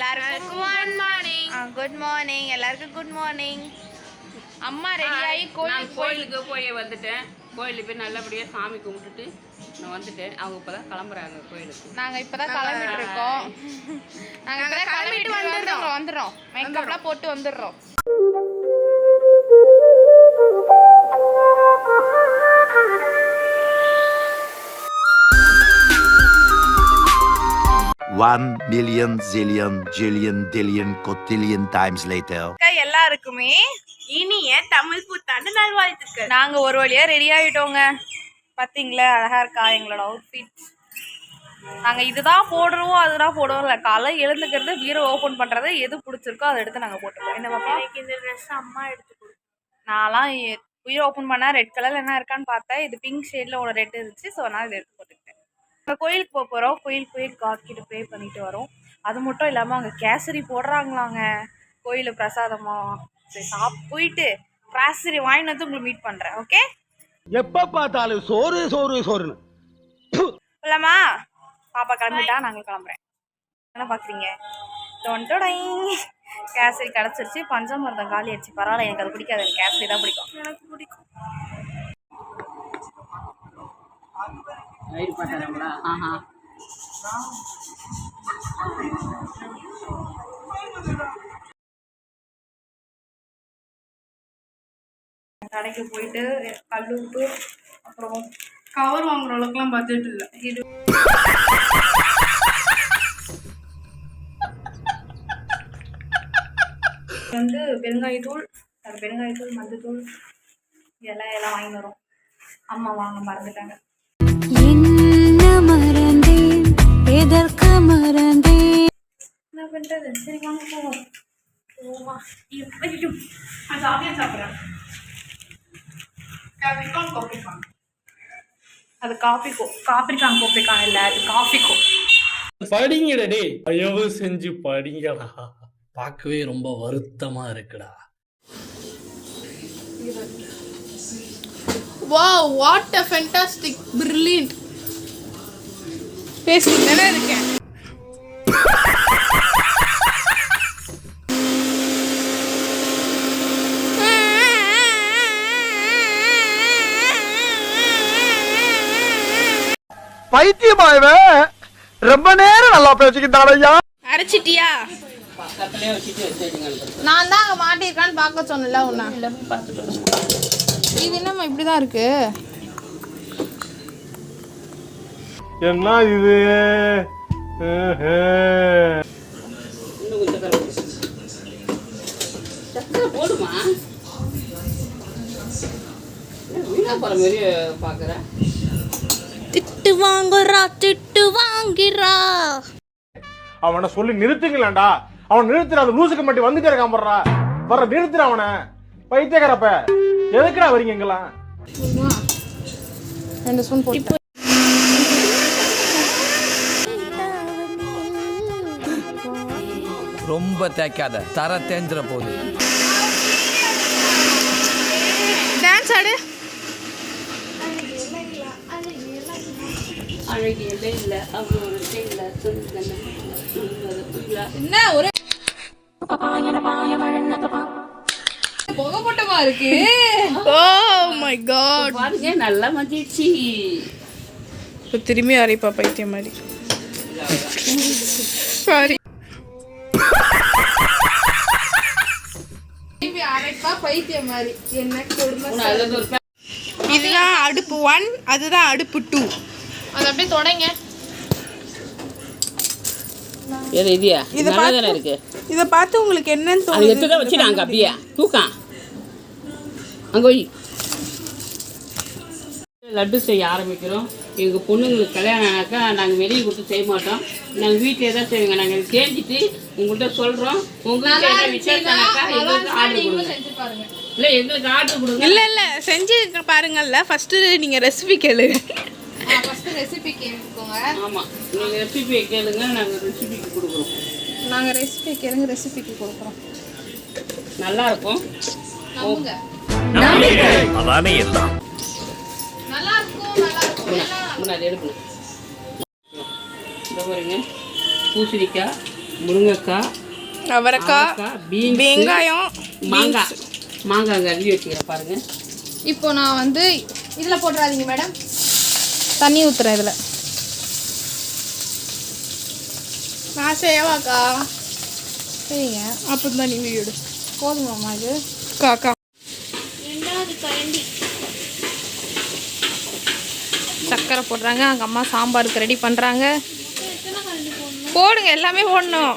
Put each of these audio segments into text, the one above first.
எல்லாருக்கும் good morning. எல்லாருக்கும் good morning. அம்மா ரெடி ஆகி கோயிலுக்கு போய் வந்துட்டேன். கோயிலுக்கு போய் நல்லபடியாக சாமி கும்பிட்டுட்டு நான் வந்துட்டேன். அவங்க இப்போ தான் கிளம்புறாங்க கோயிலுக்கு. நாங்கள் இப்போ தான் கிளம்பிட்டு இருக்கோம். நாங்கள் இப்போ தான் கிளம்பிட்டு வந்துடுறோம். மேக்கப்லாம் போட்டு வந்துடுறோம். One million zillion jillion dillion cotillion times later. எல்லாருக்குமே இனிய தமிழ் புத்தாண்டு நல்வாழ்த்துக்கள். நாங்க ஒரு வழியா ரெடி ஆயிட்டோங்க. பாத்தீங்களா அழகா இருக்கா எங்களோட அவுட்ஃபிட். நாங்க இதுதான் போடுறோம் அதுதான் போடுவோம் இல்லை. காலை எழுந்துக்கிறது வீரை ஓப்பன் பண்றது எது பிடிச்சிருக்கோ அதை எடுத்து நாங்க போட்டுருவோம். என்ன பாப்பா? எனக்கு இந்த ட்ரெஸ் அம்மா எடுத்து கொடுத்து. நான்லாம் உயிரை ஓப்பன் பண்ணா ரெட் கலர்ல என்ன இருக்கான்னு பார்த்தேன். இது பிங்க் ஷேட்ல ஒரு ரெட் இருந்துச்சு. ஸோ நான் இதை எடுத்து போட்டுக்கிட்டேன். கோயிலுக்கு போக போகிறோம். கோயிலுக்கு போய் காக்கிட்டு ப்ரே பண்ணிட்டு வரோம். அது மட்டும் இல்லாமல் அங்கே கேசரி போடுறாங்களாங்க கோயில் பிரசாதமா. சரி போயிட்டு கேசரி வாங்கிட்டு வந்து உங்களுக்கு மீட் பண்ணுறேன். ஓகே? எப்போ பார்த்தாலும் சோறு சோறு சோறுன்னு இல்லைம்மா பாப்பா கிளம்பிட்டா நாங்கள் கிளம்புறேன். என்ன பார்க்குறீங்க? கேசரி கிடச்சிருச்சு. பஞ்சாமிர்தம் காலி ஆயிடுச்சு. பரவாயில்ல, எனக்கு அது பிடிக்காது. எனக்கு கேசரி தான் பிடிக்கும். எனக்கு பிடிக்கும். கடைக்கு போயிட்டு கல் உப்பு அப்புறம் கவர் வாங்குற அளவுக்குலாம் பட்ஜெட் இல்லை. இது வந்து பெருங்காயத்தூள், பெருங்காயத்தூள், மஞ்சத்தூள் எல்லாம் வாங்கி வரோம். அம்மா வாங்க மறந்துட்டாங்க. என்ன பண்றது? சரி வாங்க போவோம். சாப்பிட்றேன். அது காப்பிக்கான் கோப்பிக்கான் இல்லை, அது காஃபிக்கோ. படிங்கடா டே, தயவு செஞ்சு படிங்கடா. பார்க்கவே ரொம்ப வருத்தமா இருக்குடா. Wow, what a fantastic, brilliant. பேசிக்கிட்டே இருக்கேன். பைத்தியமாயவே ரொம்ப நேரம் நல்லா பேசிக்கிட்டாடையா. அரைச்சிட்டியா? நான் தான் அங்கே மாட்டிருக்கான்னு பார்க்க சொன்னல உன்ன. இது என்னம்மா இப்படிதான் இருக்கு? என்ன இது? போடுமா பாக்குற திட்டு வாங்குறா திட்டு வாங்கிறா. அவனை சொல்லி நிறுத்துங்களேன்டா. அவன் நிறுத்துற அந்த லூசுக்கு மட்டும் வந்துட்டே இருக்கான். வர்ற நிறுத்துற அவனை. பைத்தியக்காரப்ப எதுக்குடா வரீங்க எங்கெல்லாம்? 2 ஸ்பூன் போட்டு. ரொம்ப தேய்க்காத, தர தேஞ்சிர போகுது. டான்ஸ் ஆடு. அழகியவே இல்லை, அவ்வளோ இல்லை. என்ன ஒரு புகப்பட்டமா இருக்கு. Oh my god, பாருங்க நல்லா மஞ்சிடுச்சு. இப்போ திரும்பி அரைப்பா பைத்தியம் மாதிரி. சாரி, அரைப்பா பைத்தியம் மாதிரி. என்ன கொடுமை. இதுதான் அடுப்பு 1, அதுதான் அடுப்பு 2. அது அப்படியே தொடங்க. இதை பார்த்து உங்களுக்கு என்னன்னு தோணுது? வச்சு நாங்க அப்படியே தூக்கம் அங்கே போய் லட்டு செய்ய ஆரம்பிக்கிறோம். எங்கள் பொண்ணுங்களுக்கு கல்யாணம் ஆனாக்கா நாங்கள் வெளியே கொடுத்து செய்ய மாட்டோம். நாங்கள் வீட்டிலே தான் செய்வோங்க. நாங்கள் செஞ்சுட்டு உங்கள்கிட்ட சொல்கிறோம். உங்களுக்கு என்ன விசேஷம்னாக்கா எங்களுக்கு ஆர்டர் கொடுங்க. இல்லை எங்களுக்கு ஆர்டர் கொடுங்க. இல்லை செஞ்சு பாருங்கள்ல. ஃபஸ்ட்டு நீங்கள் ரெசிபி கேளுங்க. ரெசிபி கேளுங்க. ஆமாம், நீங்கள் ரெசிபியை கேளுங்க. நாங்கள் ரெசிபிக்கு கொடுக்குறோம். நாங்கள் ரெசிபி கேளுங்க, ரெசிபிக்கு கொடுக்குறோம். நல்லா இருக்கும். நல்லா இருக்கும். முன்னாடி எடுக்கணும். இந்த பாருங்க பூசணிக்காய், முருங்கைக்காய், அவரைக்காய், பீன்ஸ், வெங்காயம், மாங்காய் அள்ளி வச்சுக்கிறேன் பாருங்க. இப்போ நான் வந்து இதில் போட்டுறாதீங்க மேடம், தண்ணி ஊற்றுறேன் இதில். நான் செய்யவாக்கா? சரிங்க, அப்போ தான் நீ வீடு போதுமாம்மா இது காக்கா. சர்க்கரை போடுறாங்க, அங்கே அம்மா சாம்பாருக்கு ரெடி பண்ணுறாங்க. போடுங்க, எல்லாமே போடணும்.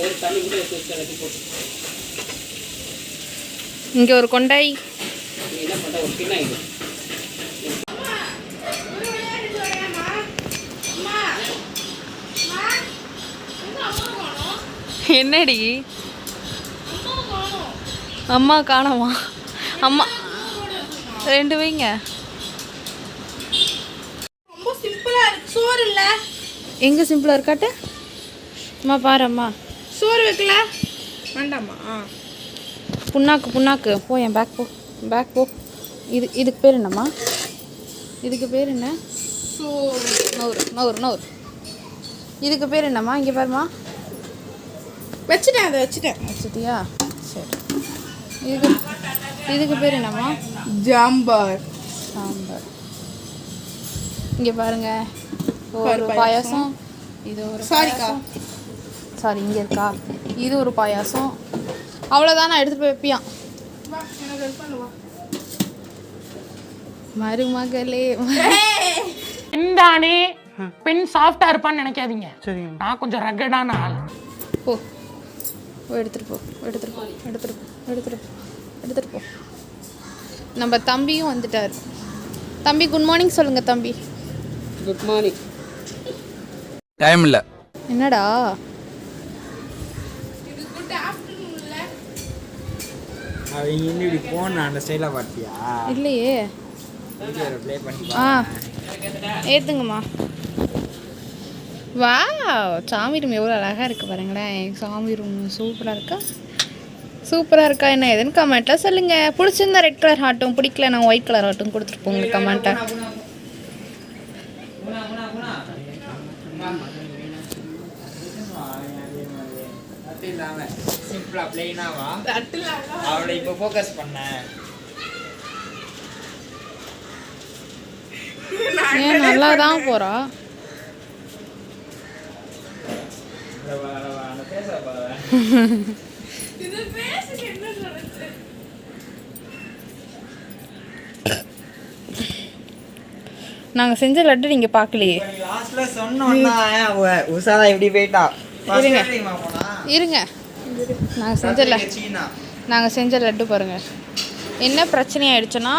ஒரு தண்ணி கூட வச்சு எல்லாத்தையும் போட்டு இங்கே ஒரு கொண்டை. நீ என்ன பண்ணுற ஒரு பின்னாடி என்னடி அம்மா காணோமா? அம்மா 2 வைங்க. ரொம்ப சிம்பிளா இருக்கு. சோறு இல்ல. எங்க சிம்பிளா இருக்காட்டு? அம்மா பாரு, அம்மா சோறு வைக்கல. வேண்டாமா? புண்ணாக்கு போ, என் பேக் போ. இதுக்கு பேர் என்னம்மா? இதுக்கு பேர் என்ன? நவுறு. இதுக்கு பேர் என்னம்மா? இங்கே பாருமா. வச்சுட்டியா? சரி. இதுக்கு பேர் என்னம்மா? சாம்பார். இங்கே பாருங்க, ஒரு பாயாசம். இது ஒரு பாயாசம். சாரி, இங்கே இருக்கா? இது ஒரு பாயாசம். அவ்வளோதான், நான் எடுத்துகிட்டு போய் வைப்பியான். மருமகளே. பெண்தானே, பெண் சாஃப்டா இருப்பான்னு நினைக்காதீங்க. நான் கொஞ்சம் ரகடான ஆள். போ, எடுத்துட்டு போ. நம்ம தம்பியும் வந்துட்டார். தம்பி குட் மார்னிங் சொல்லுங்க. தம்பி குட் மார்னிங். டைம் இல்லை. என்னடா இல்லையே. ஏத்துங்கம்மா. வா, சாமி ரூம் எவ்வளோ அழகாக இருக்குது பாருங்களேன். சாமி ரூம் சூப்பராக இருக்கா என்ன ஏதுன்னு கமெண்ட்டில் சொல்லுங்கள். பிடிச்சிருந்தா ரெட் கலர் ஹார்ட்டும், பிடிக்கல நான் ஒயிட் கலர் ஹார்ட்டும் கொடுத்துட்டு போங்க கமெண்ட்டை. ஏன் நல்லா தான் போகிறா. நாங்கள் செஞ்ச லட்டு நீங்கள் பார்க்கலையே. இருங்க, நாங்கள் செஞ்ச லட்டு பாருங்கள். என்ன பிரச்சனை ஆயிடுச்சுன்னா,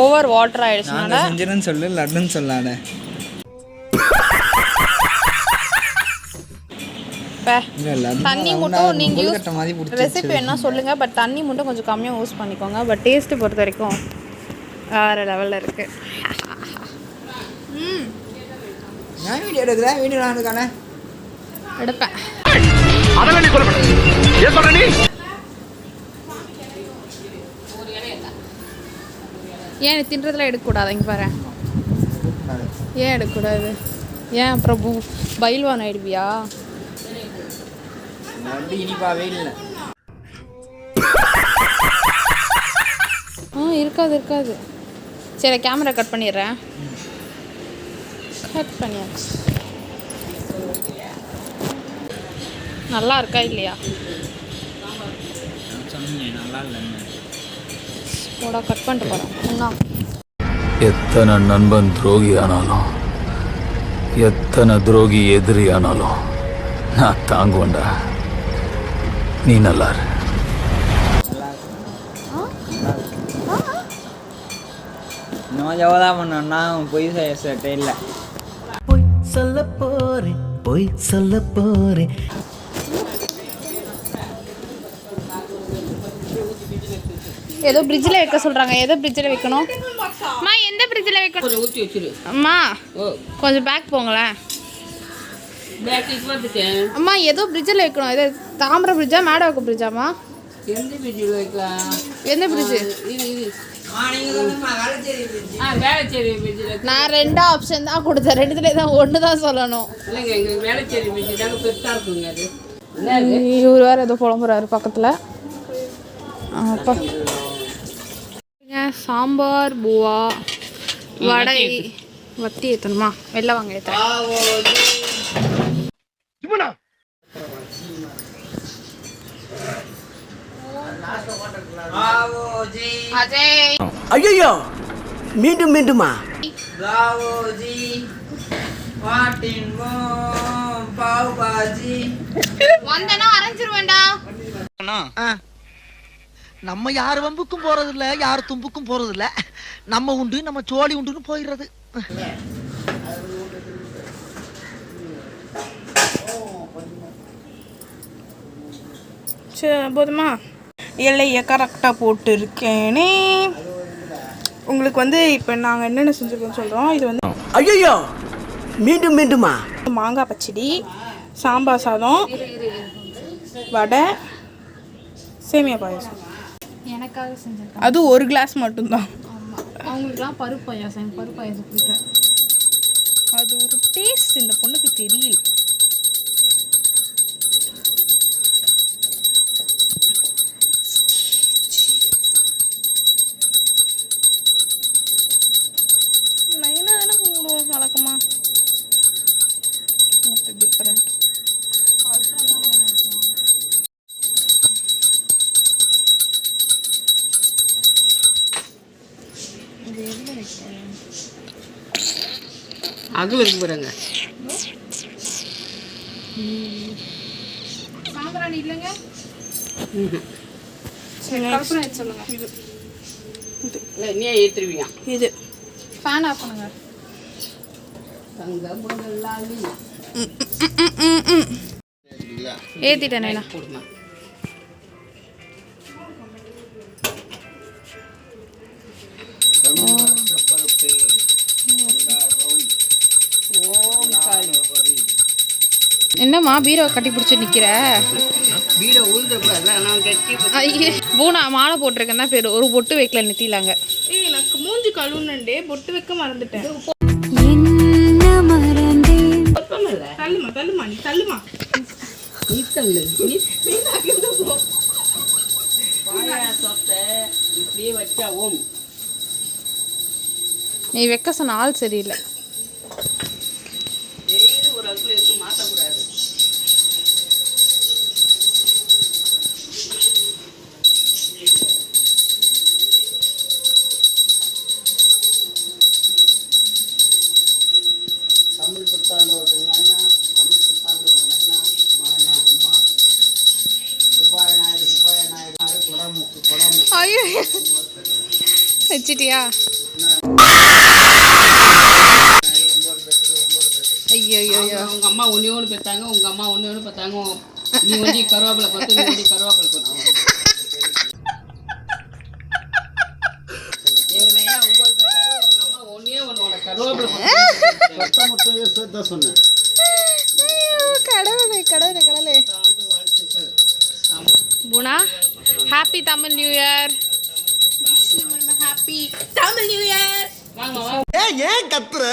ஓவர் வாட்டர் ஆயிடுச்சுனால சொல்லு, லட்டுன்னு சொல்லாத. தண்ணி மட்டும் நீங்கள் யூஸ் ரெசிபி என்ன சொல்லுங்கள், பட் தண்ணி மட்டும் கொஞ்சம் கம்மியாக யூஸ் பண்ணிக்கோங்க. பட் டேஸ்ட்டு பொறுத்த வரைக்கும் வேறு லெவலில் இருக்குது. எடுப்பேன். ஏன் தின்றதுல எடுக்கக்கூடாது? இங்கே பாரு, ஏன் எடுக்கக்கூடாது? ஏன் அப்புறம் பயில்வான் ஆயிடுவியா? இருக்காது. சரி, கேமரா கட் பண்ணிடுறேன். கட் பண்ணியாச்சு. நல்லா இருக்கா இல்லையா? போடா, கட் பண்ணிட்டு போகிறேன். ஒன்றா எத்தனை நண்பன் துரோகி ஆனாலும், எத்தனை துரோகி எதிரி ஆனாலும் நான் தாங்குவேன்டா. நீ நல்லா இரு. நான் எவ்வளோ பண்ணா பொய் சட்டை இல்லை. பொய் சொல்ல போறேன். ஏதோ பிரிட்ஜில் வைக்க சொல்கிறாங்க. எதை பிரிட்ஜில் வைக்கணும்? அம்மா, எந்த பிரிட்ஜில் வைக்கணும்? கொஞ்சம் ஊற்றி வச்சிரு. அம்மா கொஞ்சம் பேக் போங்களேன். அம்மா ஏதோ பிரிட்ஜில் வைக்கணும். எது தாமிர பிரிட்ஜா, மேடவாக்கம் பிரிட்ஜாம்மா? எந்த பிரிட்ஜில் வைக்கலாம்? எந்த பிரிட்ஜு? வேளச்சேரி பிரிட்ஜில் நான் 2 ஆப்ஷன் தான் கொடுத்தேன், 2த்துல தான் 1 தான் சொல்லணும். இல்லைங்க, எங்களுக்கு வேளச்சேரி பிரிட்ஜு தாங்க பெருசாக இருக்குங்க அது. இவர் வேறு ஏதோ புலம்புறாரு பக்கத்தில். அப்பா சாம்பார், பூவா, வடை, வத்தி ஏற்றணுமா? வெளில வாங்க ஏற்றுறேன். அஜய் ஐயோ மீண்டும் மீண்டுமா? வந்தனா அரைஞ்சிருவேண்டா. நம்ம யார் வம்புக்கும் போறது இல்ல, யார் தும்புக்கும் போறது இல்ல. நம்ம உண்டு, நம்ம சோழி உண்டுன்னு போயிடுறது. போதுமா? எல்லையை கரெக்டாக போட்டு இருக்கேனே. உங்களுக்கு வந்து இப்போ நாங்கள் என்னென்ன செஞ்சுருக்கோம் சொல்கிறோம். இது வந்து ஐயோ மீண்டும் மீண்டுமா? மாங்காய் பச்சடி, சாம்பார் சாதம், வடை, சேமியா பாயாசம். எனக்காக செஞ்சிருக்கேன். அது 1 கிளாஸ் மட்டும்தான். ஆமாம், அவங்களுக்குலாம் பருப்பு பாயாசம் பிடிக்கும். அது ஒரு டேஸ்ட் இந்த பொண்ணுக்கு தெரியல. நைனா தானே கும்பிடுவோம் வழக்கமா. டிஃப்ரெண்ட். அகல் இருக்கு பாருங்க. சாம்பிராணி இல்லைங்க. சொல்லுங்க. இல்லை நீ ஏற்றுருவியா? இது ஃபேன் ஆஃப் பண்ணுங்க. ஏற்றிட்டேன் நைனா. போடுமா. என்னம்மா பீரோ கட்டி பிடிச்சி நிற்கிற? வீடை உழுதக்கூடாது. நான் கட்டி ஐயே பூனா மாலை போட்டிருக்கேன் தான் பேர், ஒரு பொட்டு வைக்கல நெத்திலாங்க. எனக்கு மூஞ்சி கழுவுனண்டே, பொட்டு வைக்க மறந்துட்டேன். தள்ளுமா தள்ளுமா நீ தள்ளுமா. நீ தள்ளு. பாயாசத்தை இப்படியே வச்சா ஓம். நீ வைக்க சொன்ன ஆள் சரியில்லை. டெய்லி ஒரு அங்கிள் எடுத்து மாற்றக்கூடாது. தமிழ் புத்தாண்டு நைனா, தமிழ் புத்தாண்டு நைனா, மாயனா அம்மா சுப்பாய நாயுடு கொடாமுக்கு கொடாமு. ஐயோ வச்சிட்டியா? ஐயோ ஐயோ உங்க அம்மா ஒன்று பெற்றாங்க, உங்க அம்மா ஒன்று பெற்றாங்க. நீ ஒண்டி கருவேப்பிலை கொத்து, நீ ஒண்டி கருவேப்பிலை கொத்து. எங்க நைனா 9 பெற்றாரு, உங்க அம்மா ஒன்னே ஒன்று கருவேப்பிலை கொத்து சொன்னேன். கடவுளே கடவுளே கடவுளே. பூனா happy Tamil new year. Happy Tamil new year. ஏன் கத்துற?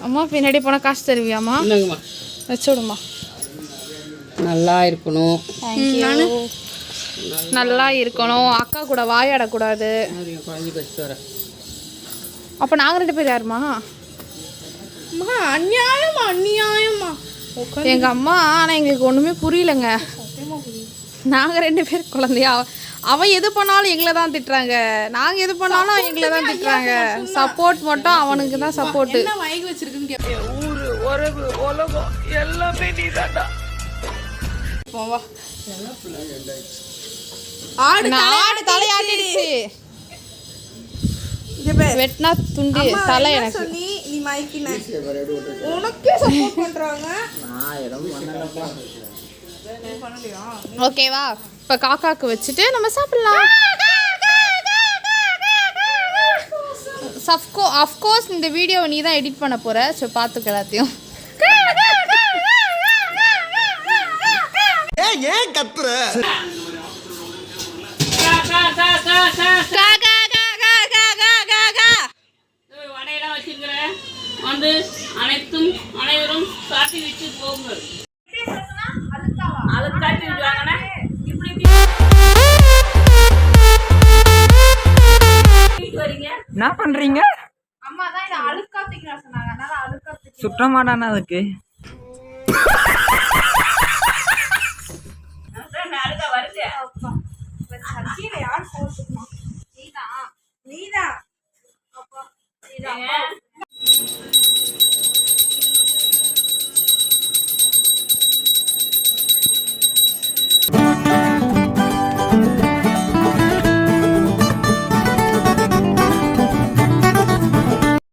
அம்மா பின்னாடி போனால் காசு தருவியாம்மா? இல்லைங்கம்மா, வச்சு விடுமா. நல்லா இருக்கணும். நல்லா இருக்கணும். அக்கா கூட வாயாடக்கூடாது. குழந்தைக்கு வச்சுட்டு வரேன். அப்போ நாங்கள் 2 பேர் யாருமா? அநியாயமா அநியாயமா. எங்கள் அம்மா ஆனால் எங்களுக்கு ஒன்றுமே புரியலைங்க. நாங்கள் 2 பேர் குழந்தையா. அவன் எது பண்ணாலும் எங்களை தான் திட்டுறாங்க, நாங்கள் எது பண்ணாலும் எங்களை தான் திட்டுறாங்க. சப்போர்ட் மட்டும் அவனுக்கு தான் சப்போர்ட்டு. என்ன வாங்கி வச்சிருக்குன்னு கேட்பேன். ஊரு உறவு உலகம் எல்லாமே நீ தாண்டா. போவா. ஆடு தலையாட்டிடுச்சு. வெட்டினா துண்டு தலை எனக்கு. நீ மைக்கின உனக்கே சப்போர்ட் பண்றாங்க. ஓகேவா? இப்போ காக்காக்கு வச்சுட்டு நம்ம சாப்பிடலாம். அஃப்கோர்ஸ் இந்த வீடியோவை நீ தான் எடிட் பண்ண போற. ஸோ பார்த்துக்க எல்லாத்தையும். ஏன் கத்துற? கா கா கா கா கா கா கா கா கா கா கா. வடையெல்லாம் வச்சிருக்கிறேன். வந்து அனைவரும் சாட்டி வச்சு போங்கள். அழுக்காட்டி விடுவாங்கண்ணா. இப்படி வரீங்க என்ன பண்றீங்க? அம்மா தான் இதை அழுக்காத்திக்கலாம் சொன்னாங்க, அதனால அழுக்காத்தி சுற்றமாடானா அதுக்கு அழுக்கா வருது.